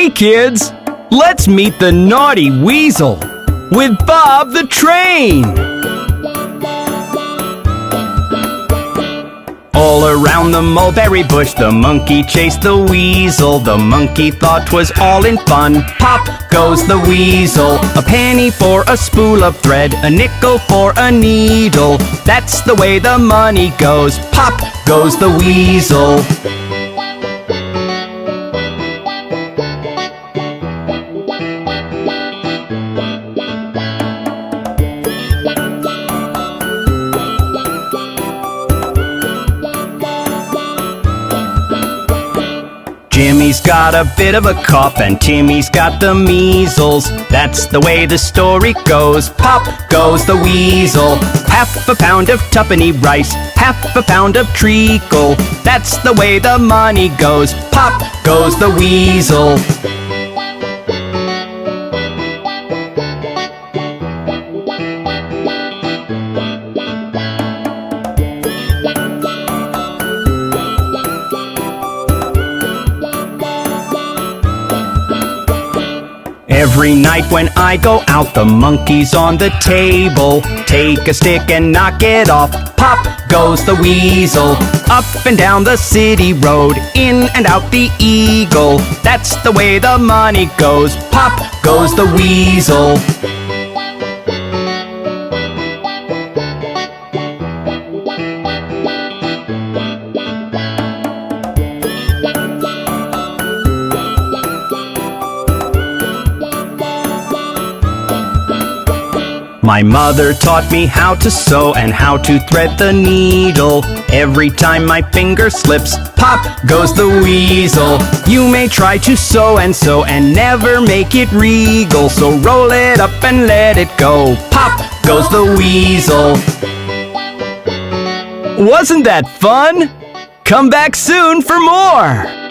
Hey kids, let's meet the naughty Weasel with Bob the Train. All around the mulberry bush the monkey chased the weasel. The monkey thought 'twas all in fun. Pop goes the weasel. A penny for a spool of thread, a nickel for a needle. That's the way the money goes. Pop goes the weasel. Jimmy's got a bit of a cough and Timmy's got the measles. That's the way the story goes. Pop goes the weasel. Half a pound of tuppenny rice, half a pound of treacle. That's the way the money goes. Pop goes the weasel. Every night when I go out, the monkey's on the table. Take a stick and knock it off. Pop goes the weasel. Up and down the city road, in and out the eagle. That's the way the money goes. Pop goes the weasel. My mother taught me how to sew and how to thread the needle. Every time my finger slips, pop goes the weasel. You may try to sew and never make it regal. So roll it up and let it go. Pop goes the weasel. Wasn't that fun? Come back soon for more!